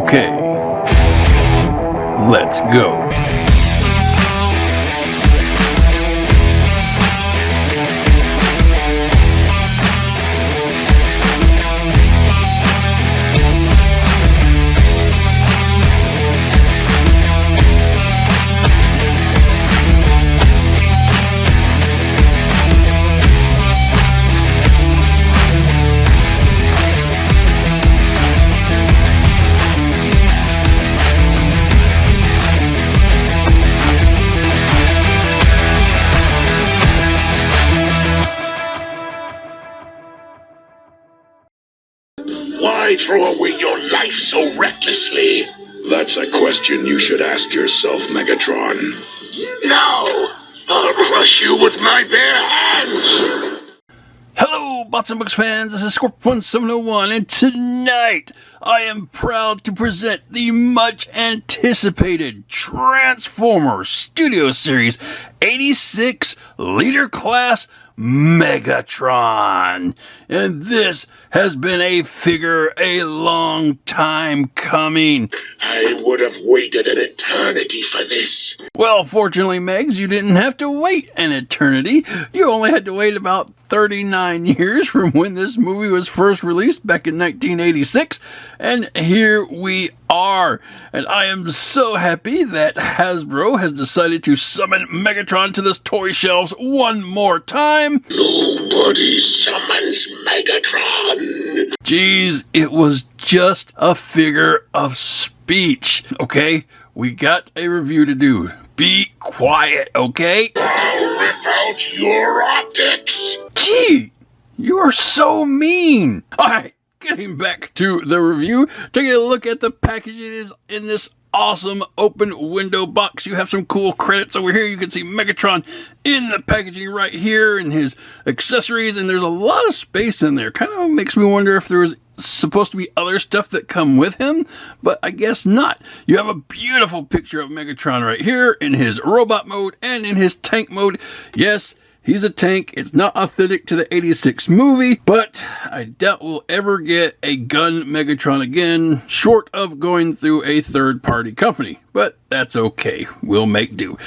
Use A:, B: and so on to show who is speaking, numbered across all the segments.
A: Okay, let's go.
B: Why throw away your life so recklessly? That's a question you should ask yourself, Megatron. No! I'll crush you with my bare hands!
A: Hello, Bots and Books fans, this is Scorp1701, and tonight I am proud to present the much anticipated Transformers Studio Series 86 Leader Class Megatron. And this has been a figure a long time coming.
B: I would have waited an eternity for this.
A: Well, fortunately, Megs, you didn't have to wait an eternity. You only had to wait about 39 years from when this movie was first released back in 1986. And here we are. And I am so happy that Hasbro has decided to summon Megatron to this toy shelves one more time.
B: Nobody summons Megatron.
A: Jeez, it was just a figure of speech, okay? We got a review to do. Be quiet, okay?
B: I'll rip out your optics.
A: Gee, you are so mean. All right, getting back to the review, taking a look at the packaging is in this awesome open window box. You have some cool credits over here. You can see Megatron in the packaging right here and his accessories, and there's a lot of space in there. Kind of makes me wonder if there was supposed to be other stuff that come with him, but I guess not. You have a beautiful picture of Megatron right here in his robot mode and in his tank mode. Yes, he's a tank. It's not authentic to the 86 movie, but I doubt we'll ever get a gun Megatron again, short of going through a third-party company. But that's okay. We'll make do.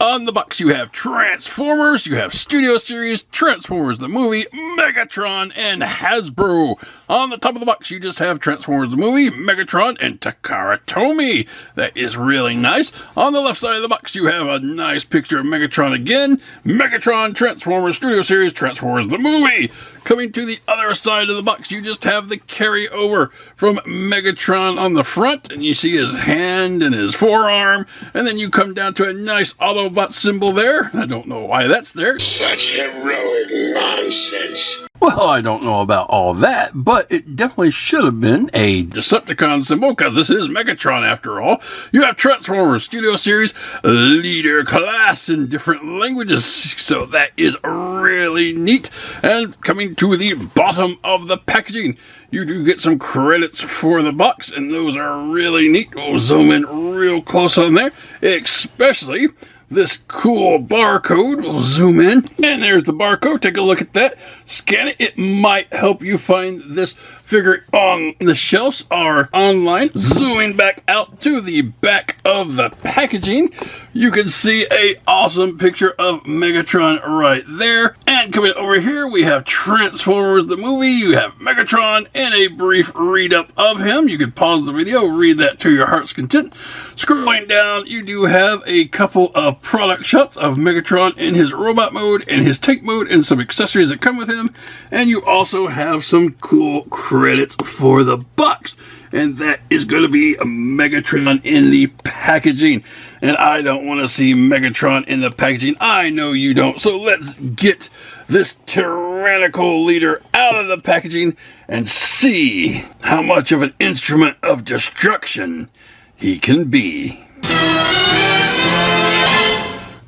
A: On the box, you have Transformers, you have Studio Series, Transformers the movie, Megatron, and Hasbro. On the top of the box, you just have Transformers the movie, Megatron, and Takara Tomy. That is really nice. On the left side of the box, you have a nice picture of Megatron again. Megatron, Transformers, Studio Series, Transformers the movie. Coming to the other side of the box, you just have the carryover from Megatron on the front, and you see his hand and his forearm, and then you come down to a nice Autobot symbol there. I don't know why that's there.
B: Such heroic nonsense.
A: Well, I don't know about all that, but it definitely should have been a Decepticon symbol, because this is Megatron after all. You have Transformers Studio Series Leader Class in different languages, so that is really neat. And coming to the bottom of the packaging, you do get some credits for the box, and those are really neat. We'll zoom in real close on there, especially this cool barcode. We'll zoom in, and there's the barcode. Take a look at that. Scan it. It might help you find this figure on the shelves or online. Zooming back out to the back of the packaging, you can see a awesome picture of Megatron right there. And coming over here, we have Transformers the movie. You have Megatron and a brief read-up of him. You can pause the video, read that to your heart's content. Scrolling down, you do have a couple of product shots of Megatron in his robot mode and his tank mode and some accessories that come with him. And you also have some cool credits for the box. And that is going to be a Megatron in the packaging. And I don't want to see Megatron in the packaging. I know you don't. So let's get this tyrannical leader out of the packaging and see how much of an instrument of destruction he can be.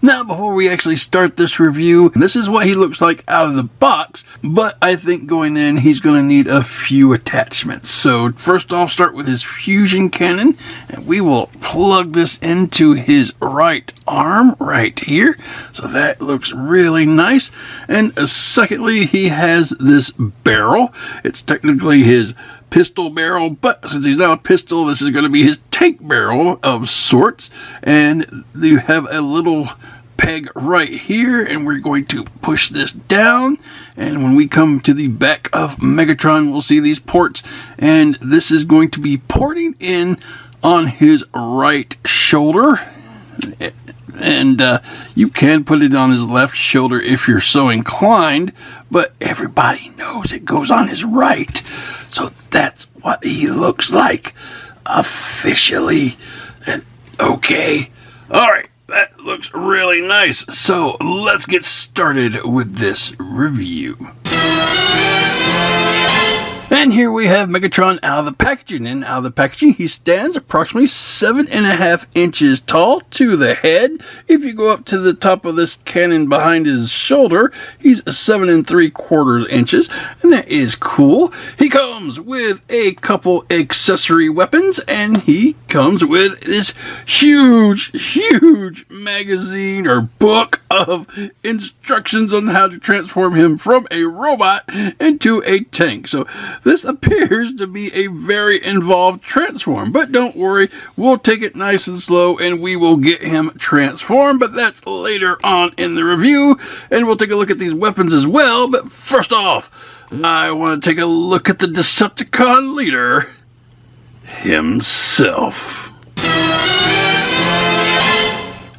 A: Now, before we actually start this review, this is what he looks like out of the box, but I think going in, he's going to need a few attachments. So first off, start with his fusion cannon, and we will plug this into his right arm right here. So that looks really nice. And secondly, he has this barrel. It's technically his pistol barrel, but since he's not a pistol, this is going to be his tank barrel of sorts. And you have a little peg right here, and we're going to push this down, and when we come to the back of Megatron, we'll see these ports, and this is going to be porting in on his right shoulder. And you can put it on his left shoulder if you're so inclined, but everybody knows it goes on his right. So that's what he looks like officially. And okay, all right, that looks really nice. So let's get started with this review. And here we have Megatron out of the packaging. And out of the packaging, he stands approximately 7.5 inches tall to the head. If you go up to the top of this cannon behind his shoulder, he's 7 3/4 inches. And that is cool. He comes with a couple accessory weapons. And he comes with this huge magazine or book of instructions on how to transform him from a robot into a tank. So this appears to be a very involved transform, but don't worry, we'll take it nice and slow and we will get him transformed, but that's later on in the review, and we'll take a look at these weapons as well. But first off, I want to take a look at the Decepticon leader himself.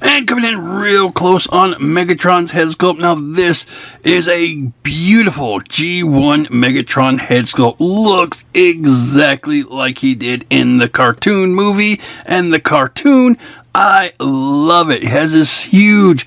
A: And coming in real close on Megatron's head sculpt. Now this is a beautiful G1 Megatron head sculpt. Looks exactly like he did in the cartoon movie. And the cartoon, I love it. It has this huge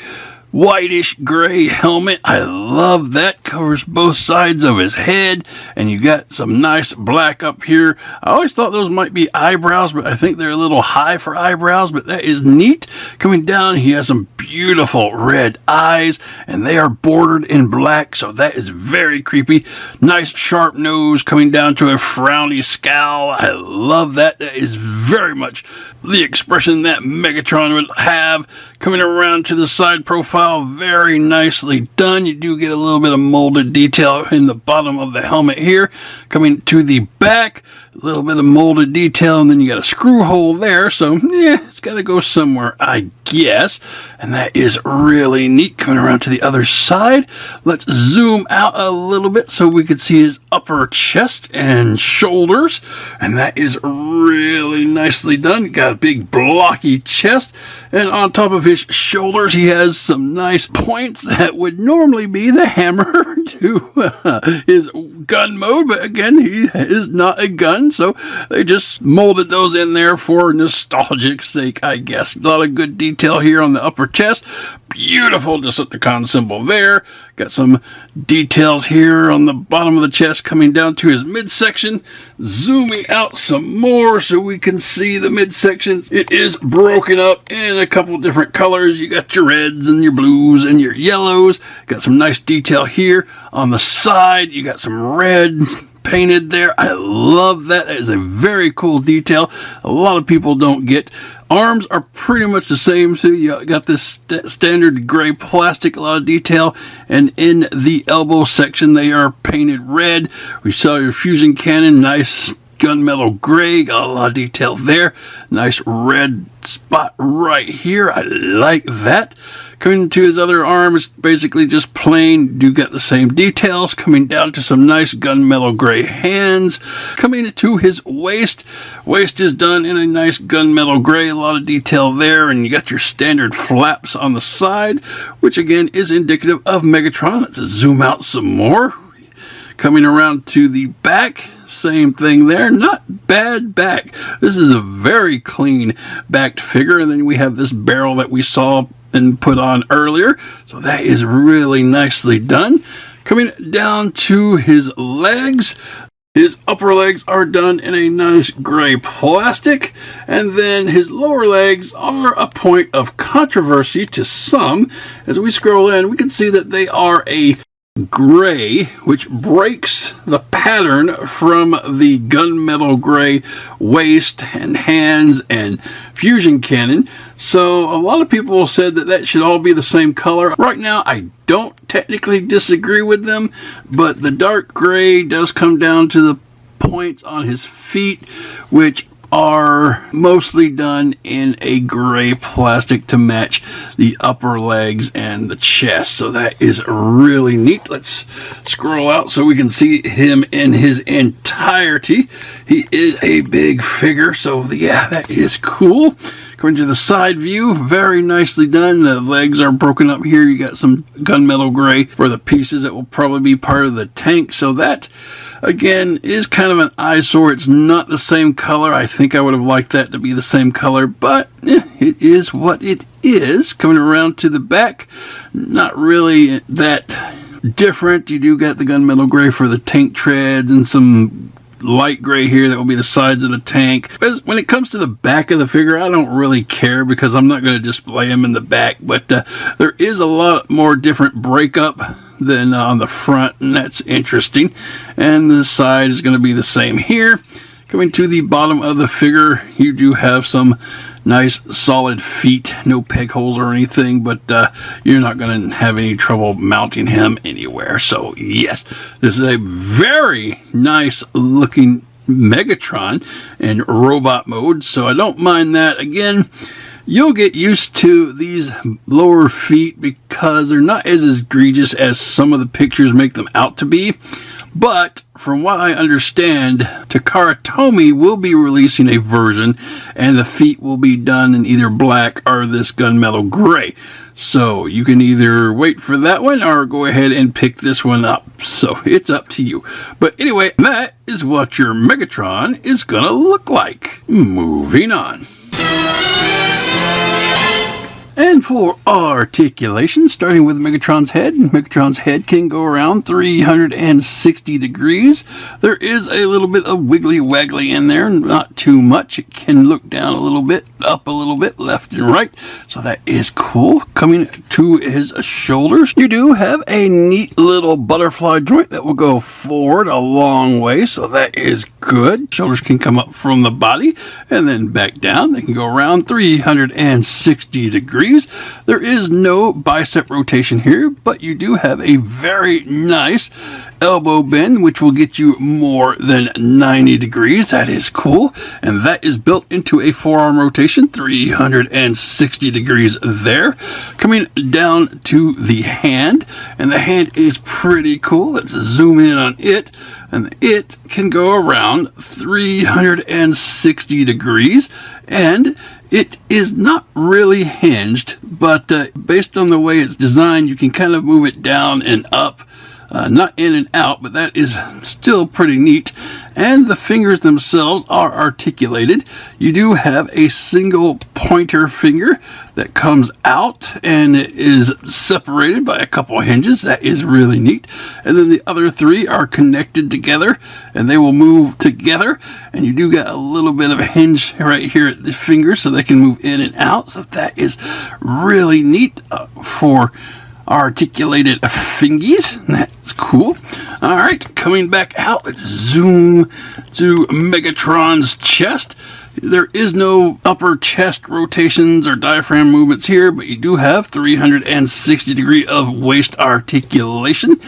A: whitish gray helmet. I love that. Covers both sides of his head, and you got some nice black up here. I always thought those might be eyebrows, but I think they're a little high for eyebrows, but that is neat. Coming down, he has some beautiful red eyes, and they are bordered in black, so that is very creepy. Nice sharp nose coming down to a frowny scowl. I love that. That is very much the expression that Megatron would have. Coming around to the side profile, very nicely done. You do get a little bit of molded detail in the bottom of the helmet here. Coming to the back, a little bit of molded detail, and then you got a screw hole there, so yeah, it's got to go somewhere, I guess. And that is really neat. Coming around to the other side, let's zoom out a little bit so we can see his upper chest and shoulders, and that is really nicely done. Got a big blocky chest, and on top of his shoulders, he has some nice points that would normally be the hammer to his gun mode, but again, he is not a gun, so they just molded those in there for nostalgic sake, I guess. A lot of good detail here on the upper chest. Beautiful Decepticon symbol there. Got some details here on the bottom of the chest coming down to his midsection. Zooming out some more so we can see the midsection. It is broken up in a couple different colors. You got your reds and your blues and your yellows. Got some nice detail here on the side. You got some red painted there. I love that. That is a very cool detail. A lot of people don't get. Arms are pretty much the same, so you got this standard gray plastic, a lot of detail, and in the elbow section they are painted red. We saw your fusion cannon, nice gunmetal gray, got a lot of detail there. Nice red spot right here. I like that. Coming to his other arm is basically just plain. Do get the same details. Coming down to some nice gunmetal gray hands. Coming to his waist. Waist is done in a nice gunmetal gray. A lot of detail there. And you got your standard flaps on the side, which again is indicative of Megatron. Let's zoom out some more. Coming around to the back, same thing there. Not bad back. This is a very clean backed figure. And then we have this barrel that we saw and put on earlier. So that is really nicely done. Coming down to his legs, His upper legs are done in a nice gray plastic, and then his lower legs are a point of controversy to some. As we scroll in, we can see that they are a gray, which breaks the pattern from the gunmetal gray waist and hands and fusion cannon. So a lot of people said that that should all be the same color. Right now, I don't technically disagree with them, but the dark gray does come down to the points on his feet, which are mostly done in a gray plastic to match the upper legs and the chest. So that is really neat. Let's scroll out so we can see him in his entirety. He is a big figure, so yeah, that is cool. Going to the side view, very nicely done. The legs are broken up here. You got some gunmetal gray for the pieces that will probably be part of the tank. So that, again, is kind of an eyesore. It's not the same color. I think I would have liked that to be the same color, but it is what it is. Coming around to the back, not really that different. You do got the gunmetal gray for the tank treads and some light gray here that will be the sides of the tank. When it comes to the back of the figure, I don't really care because I'm not going to display him in the back, but there is a lot more different breakup than on the front, and that's interesting. And the side is going to be the same here. Coming to the bottom of the figure, you do have some nice solid feet, no peg holes or anything, but you're not going to have any trouble mounting him anywhere. So yes, this is a very nice looking Megatron in robot mode, so I don't mind that. Again, you'll get used to these lower feet because they're not as egregious as some of the pictures make them out to be. But from what I understand, Takara Tomy will be releasing a version, and the feet will be done in either black or this gunmetal gray. So you can either wait for that one or go ahead and pick this one up. So it's up to you. But anyway, that is what your Megatron is gonna look like. Moving on. And for articulation, starting with Megatron's head. Megatron's head can go around 360 degrees. There is a little bit of wiggly waggly in there, not too much. It can look down a little bit, up a little bit, left and right. So that is cool. Coming to his shoulders, you do have a neat little butterfly joint that will go forward a long way. So that is good. Shoulders can come up from the body and then back down. They can go around 360 degrees. There is no bicep rotation here, but you do have a very nice elbow bend, which will get you more than 90 degrees. That is cool. And that is built into a forearm rotation, 360 degrees there. Coming down to the hand, and the hand is pretty cool. Let's zoom in on it. And it can go around 360 degrees, and it is not really hinged, but based on the way it's designed, you can kind of move it down and up. Not in and out, but that is still pretty neat. And the fingers themselves are articulated. You do have a single pointer finger that comes out and it is separated by a couple of hinges. That is really neat. And then the other three are connected together and they will move together. And you do get a little bit of a hinge right here at the finger so they can move in and out. So that is really neat for articulated fingies. That's cool. All right, coming back out, let's zoom to Megatron's chest. There is no upper chest rotations or diaphragm movements here, but you do have 360 degree of waist articulation.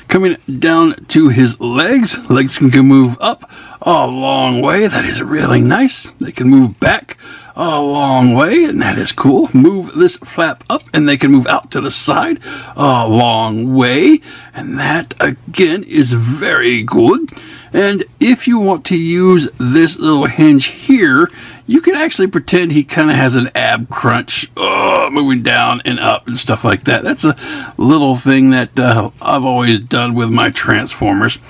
A: Coming down to his legs, legs can move up a long way. That is really nice. They can move back a long way, and that is cool. Move this flap up, and they can move out to the side a long way, and that, again, is very good. And if you want to use this little hinge here, you can actually pretend he kind of has an ab crunch, moving down and up and stuff like that. That's a little thing that I've always done with my Transformers.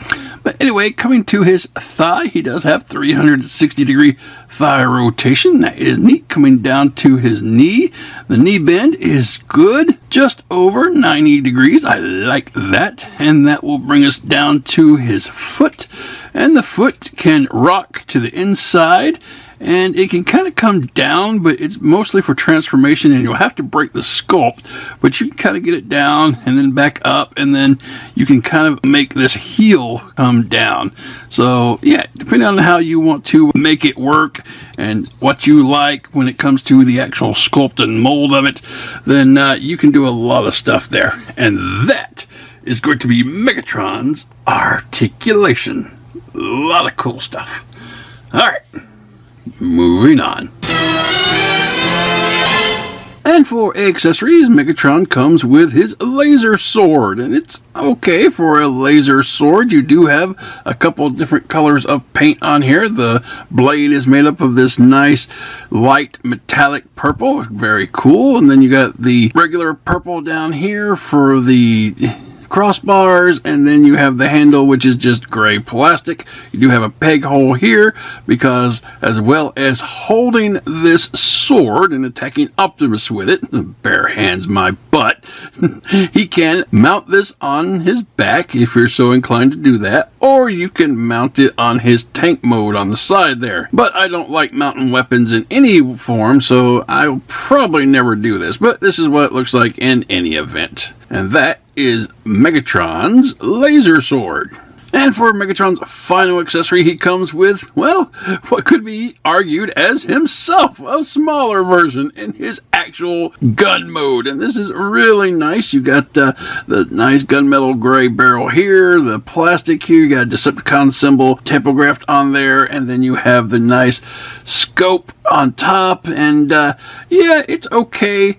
A: But anyway, coming to his thigh, he does have 360 degree thigh rotation. That is neat. Coming down to his knee, the knee bend is good, just over 90 degrees. I like that. And that will bring us down to his foot. And the foot can rock to the inside, and it can kind of come down, but it's mostly for transformation, and you'll have to break the sculpt, but you can kind of get it down and then back up, and then you can kind of make this heel come down. So yeah, depending on how you want to make it work and what you like when it comes to the actual sculpt and mold of it, then you can do a lot of stuff there. And that is going to be Megatron's articulation. A lot of cool stuff. Alright, moving on. And for accessories, Megatron comes with his laser sword, and it's okay for a laser sword. You do have a couple different colors of paint on here. The blade is made up of this nice light metallic purple, very cool, and then you got the regular purple down here for the crossbars, and then you have the handle, which is just gray plastic. You do have a peg hole here because, as well as holding this sword and attacking Optimus with it, bare hands my butt, he can mount this on his back if you're so inclined to do that, or you can mount it on his tank mode on the side there. But I don't like mounting weapons in any form, so I'll probably never do this, but this is what it looks like in any event. And that is Megatron's laser sword. And for Megatron's final accessory, he comes with, well, what could be argued as himself, a smaller version in his actual gun mode. And this is really nice. You got the nice gunmetal gray barrel here, the plastic here, you got a Decepticon symbol typographed on there, and then you have the nice scope on top. And yeah, it's okay.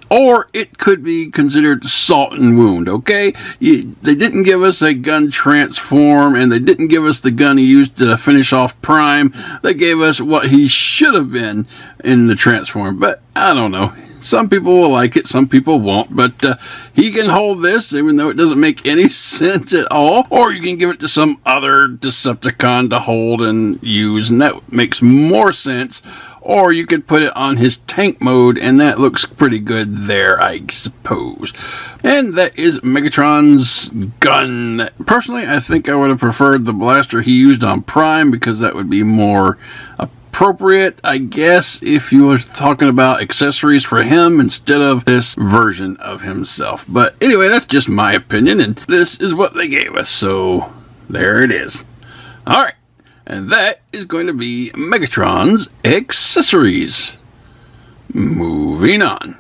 A: Or it could be considered salt and wound, okay? They didn't give us a gun transform, and they didn't give us the gun he used to finish off Prime. They gave us what he should have been in the transform, but I don't know. Some people will like it, some people won't, but he can hold this, even though it doesn't make any sense at all. Or you can give it to some other Decepticon to hold and use, and that makes more sense. Or you could put it on his tank mode, and that looks pretty good there, I suppose. And that is Megatron's gun. Personally, I think I would have preferred the blaster he used on Prime, because that would be more appropriate, I guess, if you were talking about accessories for him instead of this version of himself. But anyway, that's just my opinion, and this is what they gave us, so there it is. Alright. And that is going to be Megatron's accessories. Moving on.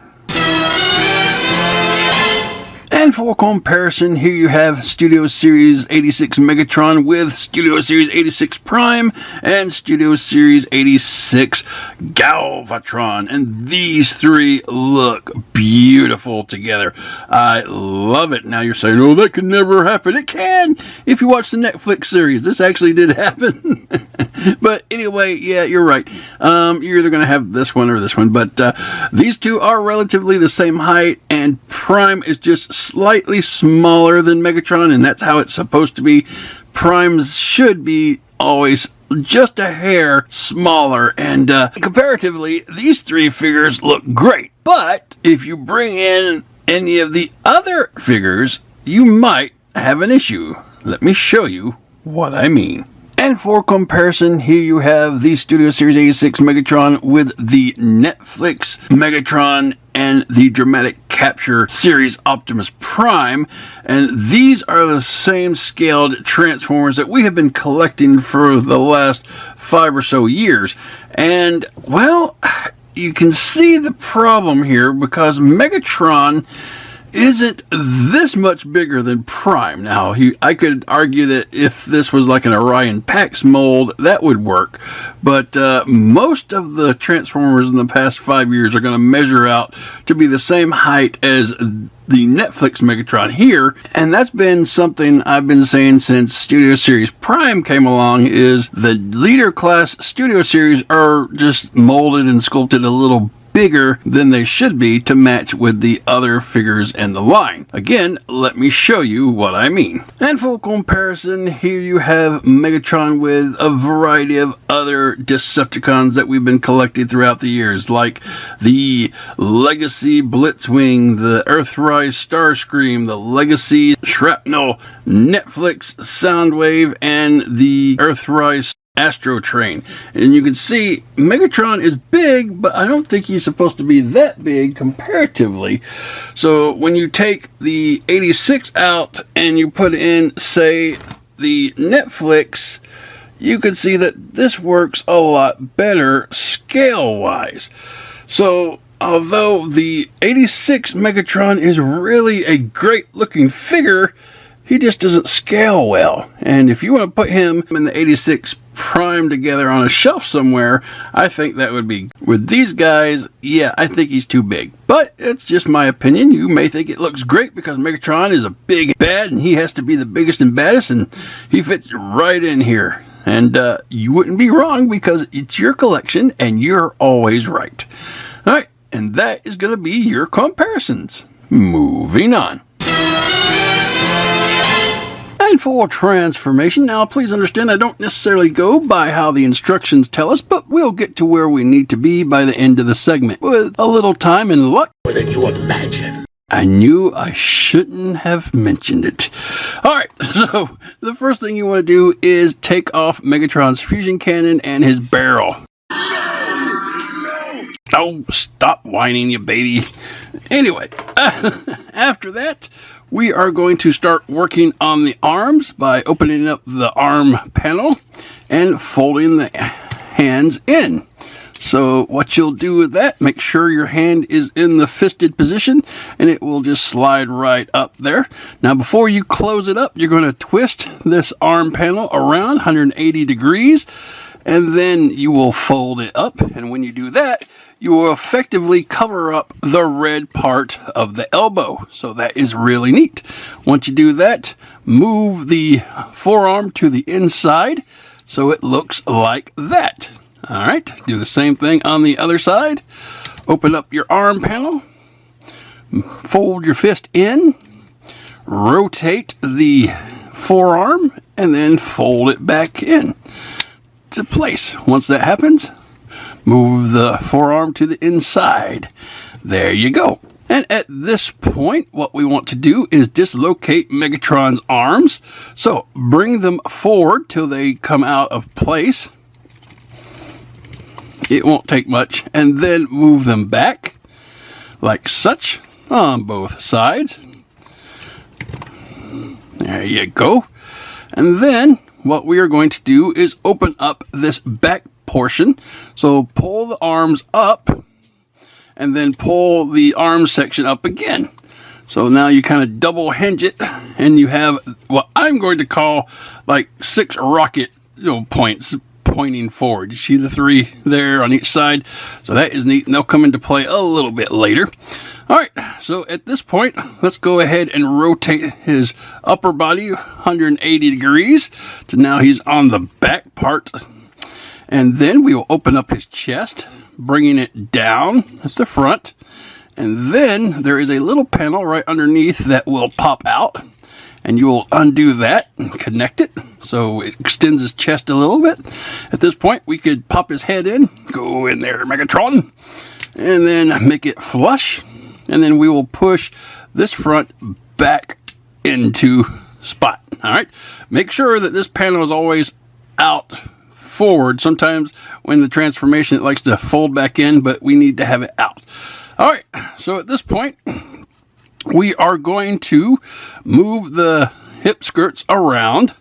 A: And for comparison, here you have Studio Series 86 Megatron with Studio Series 86 Prime and Studio Series 86 Galvatron. And these three look beautiful together. I love it. Now you're saying, oh, that could never happen. It can! If you watch the Netflix series, this actually did happen. But anyway, yeah, you're right. You're either going to have this one or this one. But these two are relatively the same height, and Prime is just slightly smaller than Megatron, and that's how it's supposed to be. Primes should be always just a hair smaller, and comparatively, these three figures look great. But if you bring in any of the other figures, you might have an issue. Let me show you what I mean. And for comparison, here you have the Studio Series 86 Megatron with the Netflix Megatron and the Dramatic Capture Series Optimus Prime. And these are the same scaled Transformers that we have been collecting for the last 5 or so years. And, well, you can see the problem here because Megatron isn't this much bigger than Prime. Now, I could argue that if this was like an Orion Pax mold, that would work. But most of the Transformers in the past 5 years are going to measure out to be the same height as the Netflix Megatron here, and that's been something I've been saying since Studio Series Prime came along, is the Leader Class Studio Series are just molded and sculpted a little bigger than they should be to match with the other figures in the line. Again, let me show you what I mean. And for comparison, here you have Megatron with a variety of other Decepticons that we've been collecting throughout the years, like the Legacy Blitzwing, the Earthrise Starscream, the Legacy Shrapnel, Netflix Soundwave, and the Earthrise Astro Train. And you can see Megatron is big, but I don't think he's supposed to be that big comparatively. So when you take the 86 out and you put in, say, the Netflix, you can see that this works a lot better scale-wise. So although the 86 Megatron is really a great looking figure, he just doesn't scale well. And if you want to put him and the 86 Prime together on a shelf somewhere, I think that would be. With these guys, yeah, I think he's too big. But it's just my opinion. You may think it looks great because Megatron is a big bad and he has to be the biggest and baddest, and he fits right in here. And you wouldn't be wrong because it's your collection and you're always right. All right, and that is going to be your comparisons. Moving on. And for transformation, now please understand I don't necessarily go by how the instructions tell us, but we'll get to where we need to be by the end of the segment. With a little time and luck.
B: What did you imagine?
A: I knew I shouldn't have mentioned it. Alright, so the first thing you want to do is take off Megatron's fusion cannon and his barrel. Oh, stop whining, you baby. Anyway, after that, we are going to start working on the arms by opening up the arm panel and folding the hands in. So what you'll do with that, make sure your hand is in the fisted position and it will just slide right up there. Now before you close it up, you're going to twist this arm panel around 180 degrees and then you will fold it up. And when you do that, you will effectively cover up the red part of the elbow. So that is really neat. Once you do that, move the forearm to the inside so it looks like that. All right, do the same thing on the other side. Open up your arm panel, fold your fist in, rotate the forearm, and then fold it back in to place. Once that happens, move the forearm to the inside. There you go. And at this point, what we want to do is dislocate Megatron's arms. So bring them forward till they come out of place. It won't take much. And then move them back like such on both sides. There you go. And then what we are going to do is open up this back portion. So pull the arms up and then pull the arm section up again. So now you kind of double hinge it and you have what I'm going to call like 6 rocket points pointing forward. You see the 3 there on each side? So that is neat and they'll come into play a little bit later. Alright, so at this point, let's go ahead and rotate his upper body 180 degrees to now he's on the back part. And then we will open up his chest, bringing it down at the front. And then there is a little panel right underneath that will pop out. And you will undo that and connect it so it extends his chest a little bit. At this point, we could pop his head in. Go in there, Megatron. And then make it flush. And then we will push this front back into spot. All right. Make sure that this panel is always out forward. Sometimes when the transformation, it likes to fold back in, but we need to have it out. All right. So at this point, we are going to move the hip skirts around,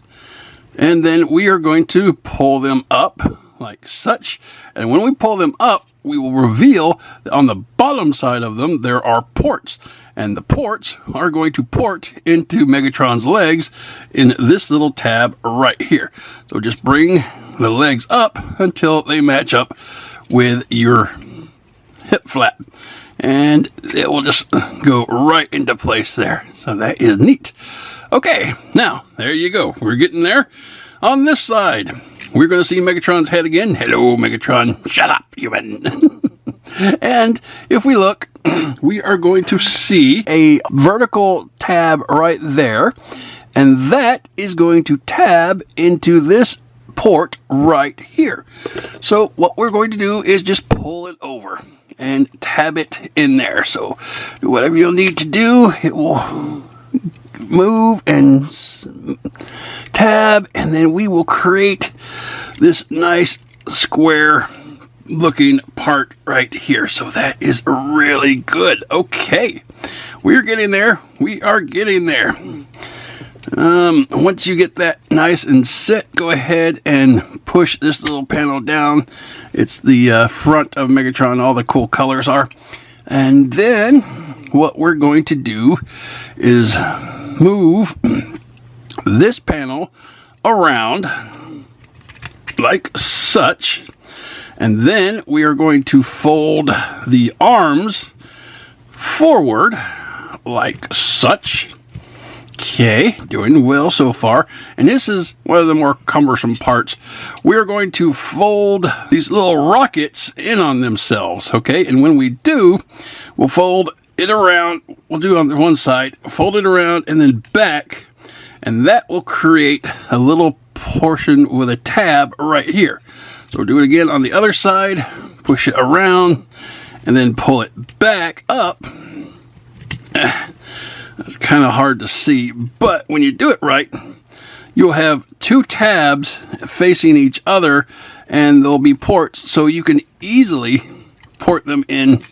A: and then we are going to pull them up like such. And when we pull them up, we will reveal that on the bottom side of them, there are ports. And the ports are going to port into Megatron's legs in this little tab right here. So just bring the legs up until they match up with your hip flap. And it will just go right into place there. So that is neat. Okay, now, there you go. We're getting there. On this side, we're going to see Megatron's head again. Hello, Megatron. Shut up, human. And if we look, we are going to see a vertical tab right there, and that is going to tab into this port right here. So what we're going to do is just pull it over and tab it in there. So whatever you'll need to do, it will move and tab, and then we will create this nice square looking part right here. So that is really good. Okay, we're getting there. We are getting there. Once you get that nice and set, go ahead and push this little panel down. It's the front of Megatron. All the cool colors are. And then what we're going to do is move this panel around like such. And then we are going to fold the arms forward like such. Okay, doing well so far. And this is one of the more cumbersome parts. We're going to fold these little rockets in on themselves, okay? And when we do, we'll fold it around. We'll do it on the one side, fold it around, and then back. And that will create a little portion with a tab right here. So we'll do it again on the other side, push it around, and then pull it back up. It's kind of hard to see, but when you do it right, you'll have two tabs facing each other, and there'll be ports, so you can easily port them in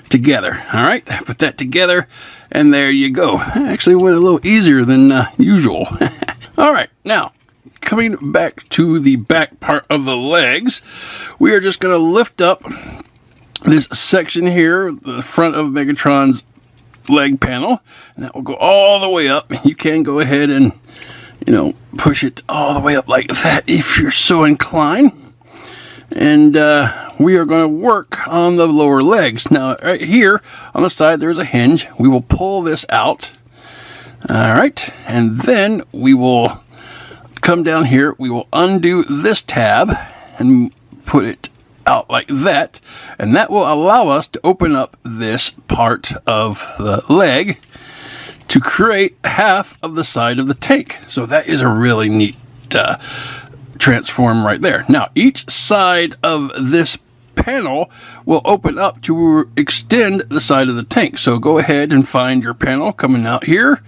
A: together. All right, put that together, and there you go. Actually went a little easier than usual. All right, now coming back to the back part of the legs, we are just going to lift up this section here, the front of Megatron's leg panel, and that will go all the way up. You can go ahead and, you know, push it all the way up like that if you're so inclined. And we are going to work on the lower legs. Now, right here on the side, there's a hinge. We will pull this out. All right, and then we will come down here. We will undo this tab and put it out like that, and that will allow us to open up this part of the leg to create half of the side of the tank. So that is a really neat transform right there. Now each side of this panel will open up to extend the side of the tank. So go ahead and find your panel coming out here,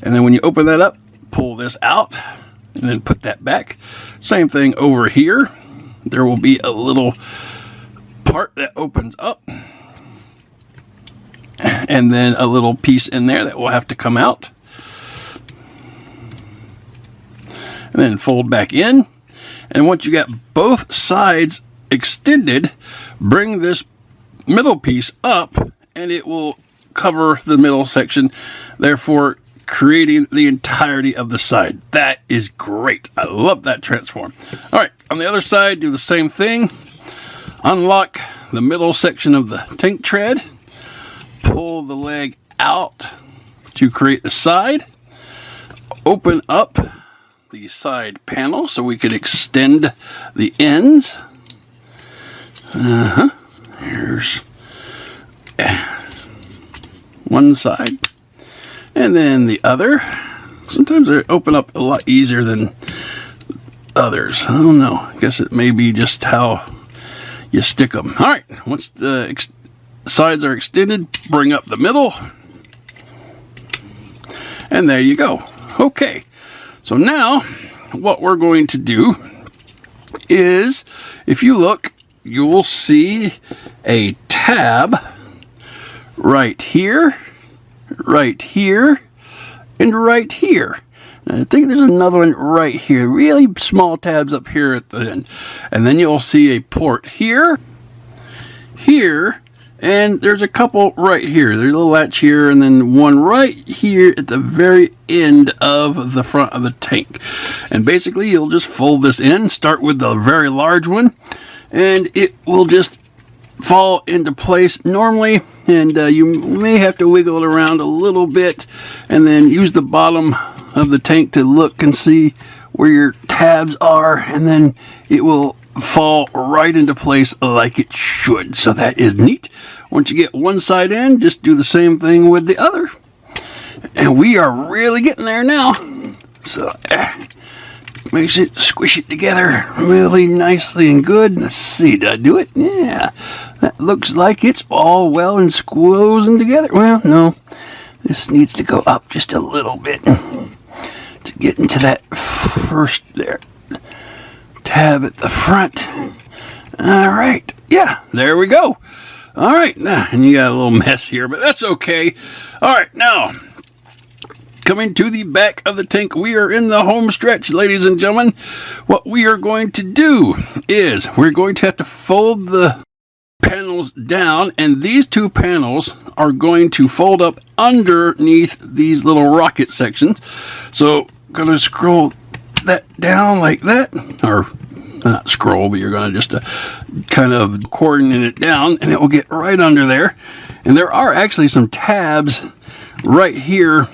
A: and then when you open that up, pull this out and then put that back. Same thing over here. There will be a little part that opens up, and then a little piece in there that will have to come out, and then fold back in. And once you got both sides extended, bring this middle piece up, and it will cover the middle section, therefore creating the entirety of the side. That is great. I love that transform. All right, on the other side, do the same thing. Unlock the middle section of the tank tread. Pull the leg out to create the side. Open up the side panel so we could extend the ends. Here's one side, and then the other. Sometimes they open up a lot easier than others. I don't know. I guess it may be just how you stick them. All right. Once the sides are extended, bring up the middle, and there you go. Okay. So now what we're going to do is, if you look, you will see a tab right here, and right here. I think there's another one right here. Really small tabs up here at the end. And then you'll see a port here, and there's a couple right here. There's a little latch here, and then one right here at the very end of the front of the tank. And basically, you'll just fold this in, start with the very large one, and it will just fall into place normally. And you may have to wiggle it around a little bit, and then use the bottom of the tank to look and see where your tabs are, and then it will fall right into place like it should. So that is neat. Once you get one side in, just do the same thing with the other. And we are really getting there now. So makes it squish it together really nicely and good. Let's see, did I do it? Yeah, that looks like it's all well and squozen together. Well, no, this needs to go up just a little bit to get into that first there tab at the front. All right, yeah, there we go. All right, now, and you got a little mess here, but that's okay. All right, now, coming to the back of the tank, we are in the home stretch, ladies and gentlemen. What we are going to do is we're going to have to fold the panels down, and these two panels are going to fold up underneath these little rocket sections. So I'm going to scroll that down like that, or not scroll, but you're going to just kind of coordinate it down, and it will get right under there. And there are actually some tabs right here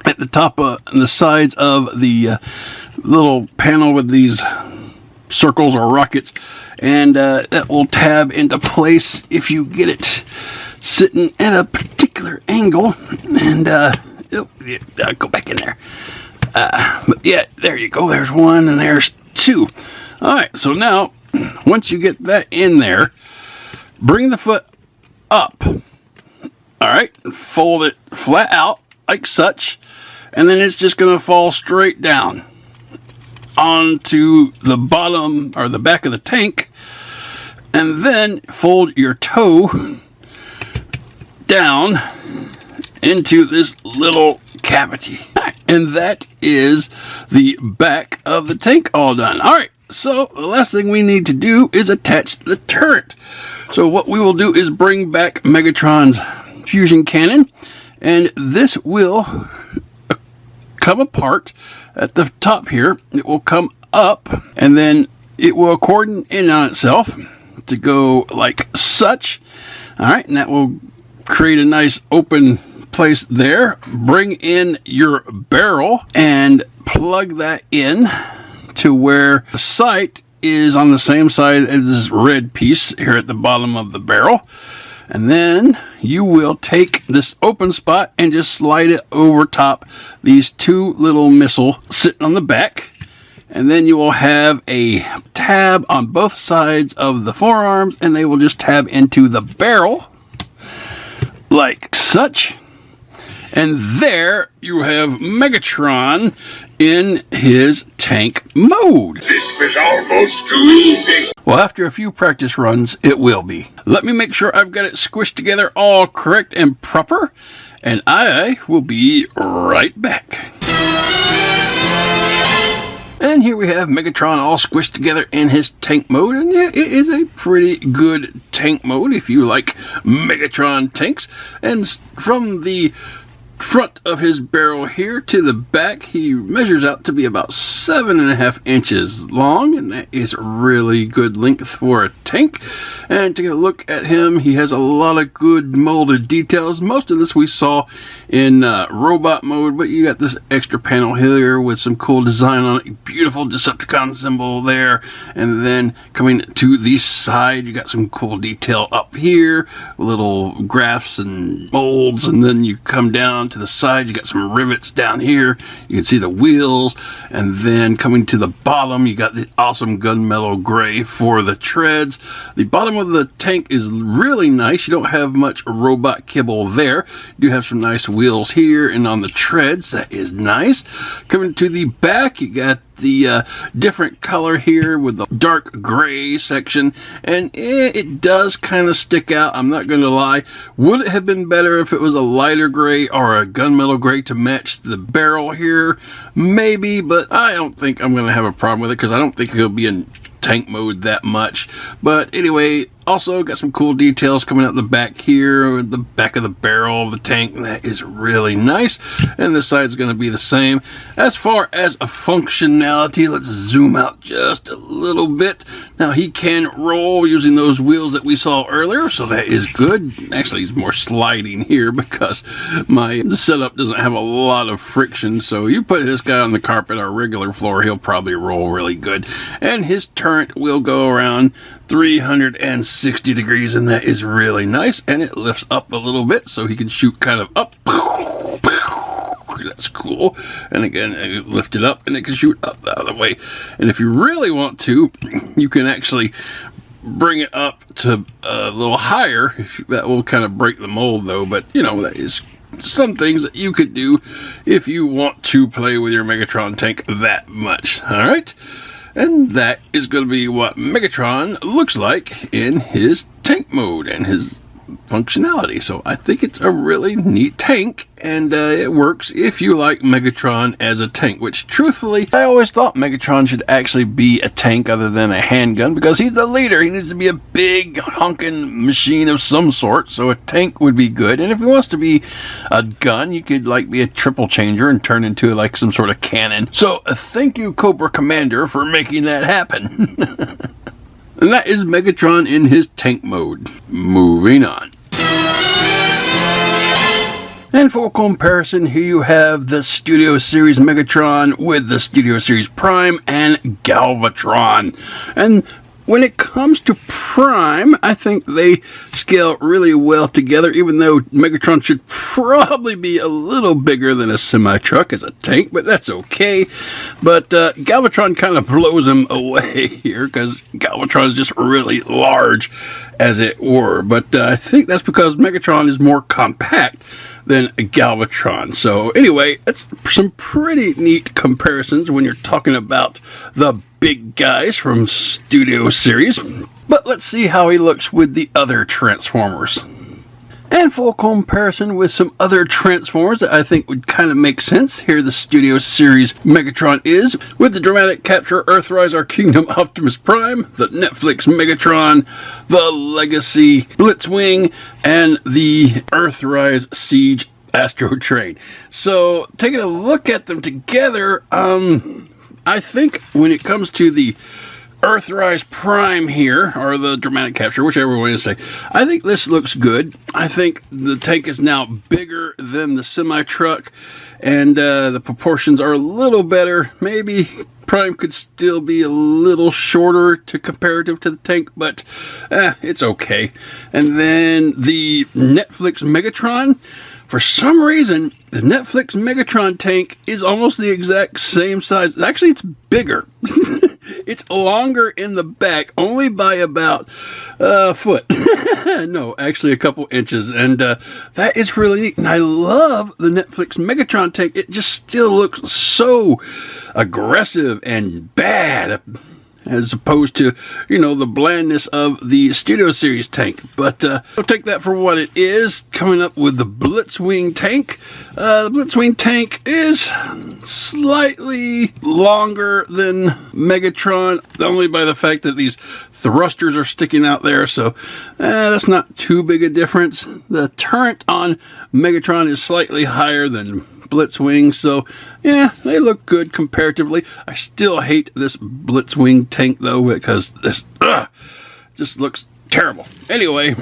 A: at the top and the sides of the little panel with these circles or rockets, and that will tab into place if you get it sitting at a particular angle. And go back in there. But yeah, there you go. There's one and there's two. All right, so now once you get that in there, bring the foot up. All right, fold it flat out like such, and then it's just going to fall straight down onto the bottom or the back of the tank, and then fold your toe down into this little cavity. And that is the back of the tank all done. All right, so the last thing we need to do is attach the turret. So what we will do is bring back Megatron's fusion cannon, and this will come apart at the top here. It will come up, and then it will cordon in on itself to go like such. All right, and that will create a nice open place there. Bring in your barrel and plug that in to where the sight is on the same side as this red piece here at the bottom of the barrel. And then you will take this open spot and just slide it over top these two little missiles sitting on the back. And then you will have a tab on both sides of the forearms, and they will just tab into the barrel like such. And there you have Megatron in his tank mode.
B: This was almost too easy.
A: Well, after a few practice runs, it will be. Let me make sure I've got it squished together all correct and proper, and I will be right back. And here we have Megatron all squished together in his tank mode, and yeah, it is a pretty good tank mode if you like Megatron tanks. And from the front of his barrel here to the back, he measures out to be about 7.5 inches long, and that is really good length for a tank. And to get a look at him, he has a lot of good molded details. Most of this we saw in robot mode, but you got this extra panel here with some cool design on it. Beautiful Decepticon symbol there, and then coming to the side, you got some cool detail up here, little graphs and molds, and then you come down to the side, you got some rivets down here. You can see the wheels, and then coming to the bottom, you got the awesome gunmetal gray for the treads. The bottom of the tank is really nice. You don't have much robot kibble there. You do have some nice wheels here and on the treads. That is nice. Coming to the back, you got the different color here with the dark gray section, and it does kind of stick out. I'm not going to lie. Would it have been better if it was a lighter gray or a gunmetal gray to match the barrel here? Maybe, but I don't think I'm going to have a problem with it because I don't think it'll be in tank mode that much. But anyway, also got some cool details coming out the back here with the back of the barrel of the tank. That is really nice, and this side's going to be the same. As far as a functionality, let's zoom out just a little bit. Now, he can roll using those wheels that we saw earlier, so that is good. Actually, he's more sliding here because my setup doesn't have a lot of friction. So you put this guy on the carpet or regular floor, he'll probably roll really good. And his turret will go around 360 degrees, and that is really nice. And it lifts up a little bit, so he can shoot kind of up. That's cool. And again, it lift it up and it can shoot up out of the way. And if you really want to, you can actually bring it up to a little higher. That will kind of break the mold though, but you know, that is some things that you could do if you want to play with your Megatron tank that much. Alright? And that is going to be what Megatron looks like in his tank mode and his functionality. So I think it's a really neat tank, and it works if you like Megatron as a tank, which truthfully I always thought Megatron should actually be a tank other than a handgun, because he's the leader. He needs to be a big honking machine of some sort, so a tank would be good. And if he wants to be a gun, you could like be a triple changer and turn into like some sort of cannon. So thank you, Cobra Commander, for making that happen. And that is Megatron in his tank mode. Moving on. And for comparison, here you have the Studio Series Megatron with the Studio Series Prime and Galvatron. And when it comes to Prime, I think they scale really well together, even though Megatron should probably be a little bigger than a semi-truck as a tank, but that's okay. But Galvatron kind of blows him away here, because Galvatron is just really large, as it were. But I think that's because Megatron is more compact than a Galvatron. So anyway, that's some pretty neat comparisons when you're talking about the big guys from Studio Series. But let's see how he looks with the other Transformers. And for comparison with some other Transformers that I think would kind of make sense, here the Studio Series Megatron is, with the Dramatic Capture Earthrise Our Kingdom Optimus Prime, the Netflix Megatron, the Legacy Blitzwing, and the Earthrise Siege Astro Train. So taking a look at them together, I think when it comes to the Earthrise Prime here, or the Dramatic Capture, whichever way to say, I think this looks good. I think the tank is now bigger than the semi-truck, and the proportions are a little better. Maybe Prime could still be a little shorter to comparative to the tank, but it's okay. And then the Netflix Megatron, for some reason, the Netflix Megatron tank is almost the exact same size. Actually, it's bigger. It's longer in the back, only by about a foot. No, actually a couple inches. And that is really neat. And I love the Netflix Megatron tank. It just still looks so aggressive and bad, as opposed to, you know, the blandness of the Studio Series tank. But I'll take that for what it is. Coming up with the Blitzwing tank. The Blitzwing tank is slightly longer than Megatron, only by the fact that these thrusters are sticking out there, so that's not too big a difference. The turret on Megatron is slightly higher than Blitzwing, so yeah, they look good comparatively. I still hate this Blitzwing tank though, because this just looks terrible. Anyway,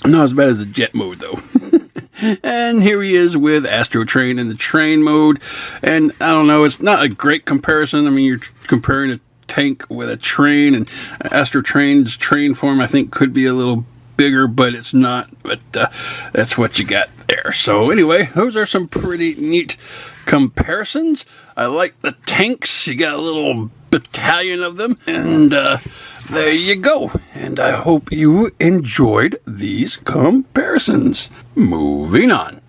A: not as bad as the jet mode though. And here he is with Astro Train in the train mode, and I don't know, it's not a great comparison. I mean, you're comparing a tank with a train, and Astro Train's train form I think could be a little bigger, but it's not. But that's what you got there. So anyway, those are some pretty neat comparisons. I like the tanks. You got a little battalion of them, and there you go. And I hope you enjoyed these comparisons. Moving on.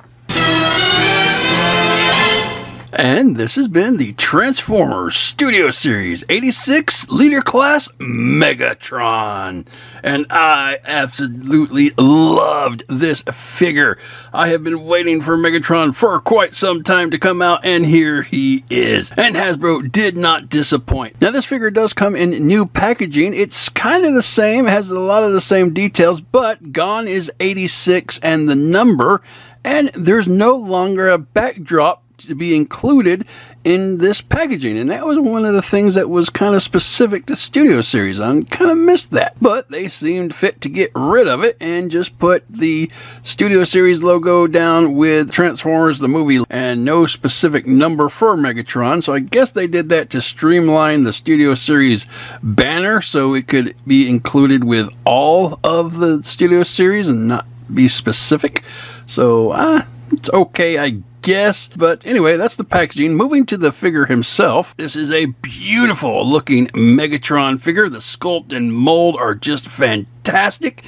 A: And this has been the Transformers Studio Series 86 Leader Class Megatron. And I absolutely loved this figure. I have been waiting for Megatron for quite some time to come out, and here he is. And Hasbro did not disappoint. Now this figure does come in new packaging. It's kind of the same, has a lot of the same details, but gone is 86 and the number. And there's no longer a backdrop to be included in this packaging, and that was one of the things that was kind of specific to Studio Series. I kind of missed that, but they seemed fit to get rid of it and just put the Studio Series logo down with Transformers the movie and no specific number for Megatron. So I guess they did that to streamline the Studio Series banner so it could be included with all of the Studio Series and not be specific. So it's okay, I guess. But anyway, that's the packaging. Moving to the figure himself, this is a beautiful looking Megatron figure. The sculpt and mold are just fantastic.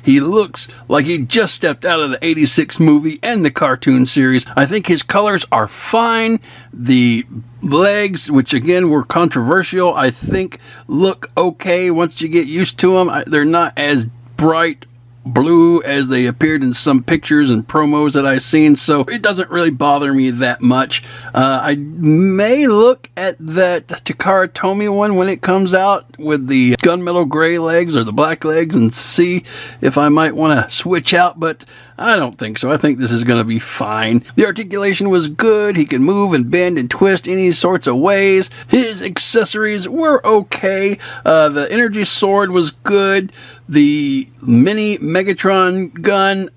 A: He looks like he just stepped out of the 86 movie and the cartoon series. I think his colors are fine. The legs, which again were controversial, I think look okay once you get used to them. They're not as bright blue as they appeared in some pictures and promos that I've seen, so it doesn't really bother me that much. I may look at that Takara Tomy one when it comes out with the gunmetal gray legs or the black legs and see if I might want to switch out, but I don't think so. I think this is going to be fine. The articulation was good. He can move and bend and twist any sorts of ways. His accessories were okay. The energy sword was good. The mini Megatron gun,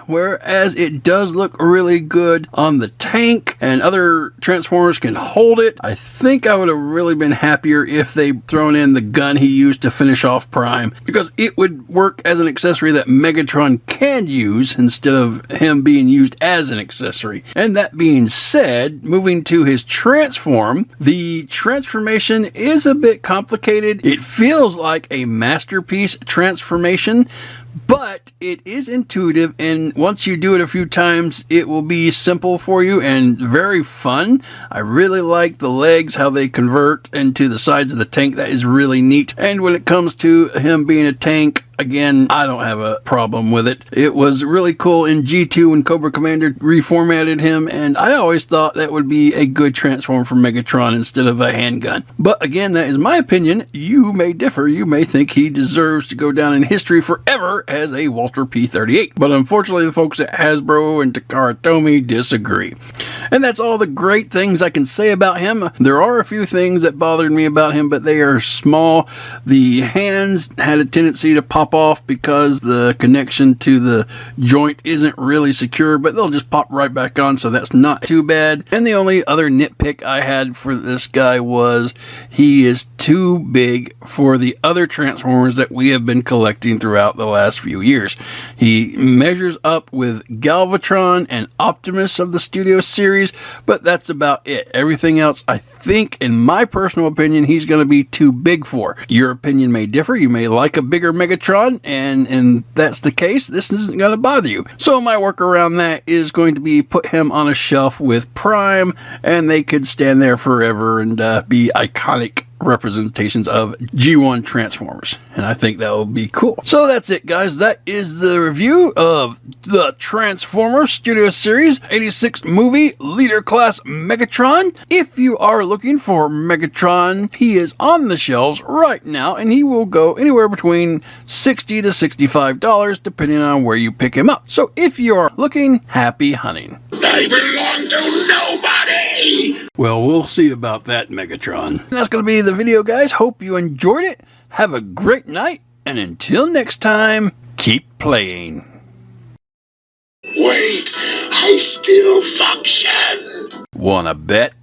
A: whereas it does look really good on the tank and other Transformers can hold it. I think I would have really been happier if they thrown in the gun he used to finish off Prime, because it would work as an accessory that Megatron can use instead of him being used as an accessory. And that being said, moving to his transform, the transformation is a bit complicated. It feels like a masterpiece transformation, but it is intuitive, and once you do it a few times, it will be simple for you and very fun. I really like the legs, how they convert into the sides of the tank. That is really neat. And when it comes to him being a tank, again, I don't have a problem with it. It was really cool in G2 when Cobra Commander reformatted him, and I always thought that would be a good transform for Megatron instead of a handgun. But again, that is my opinion. You may differ. You may think he deserves to go down in history forever as a Walter P-38. But unfortunately, the folks at Hasbro and Takara Tomy disagree. And that's all the great things I can say about him. There are a few things that bothered me about him, but they are small. The hands had a tendency to pop off because the connection to the joint isn't really secure, but they'll just pop right back on, so that's not too bad. And the only other nitpick I had for this guy was he is too big for the other Transformers that we have been collecting throughout the last few years. He measures up with Galvatron and Optimus of the Studio Series, but that's about it. Everything else, I think, in my personal opinion, he's going to be too big for. Your opinion may differ. You may like a bigger Megatron, and that's the case. This isn't going to bother you. So my work around that is going to be put him on a shelf with Prime, and they could stand there forever and be iconic representations of G1 Transformers, and I think that will be cool. So that's it, guys. That is the review of the Transformers Studio Series 86 movie Leader Class Megatron. If you are looking for Megatron, he is on the shelves right now, and he will go anywhere between $60 to $65 depending on where you pick him up. So if you are looking, happy hunting.
B: I belong to nobody!
A: Well, we'll see about that, Megatron. And that's going to be the video, guys. Hope you enjoyed it. Have a great night, and until next time, keep playing.
B: Wait, I still function!
A: Wanna bet?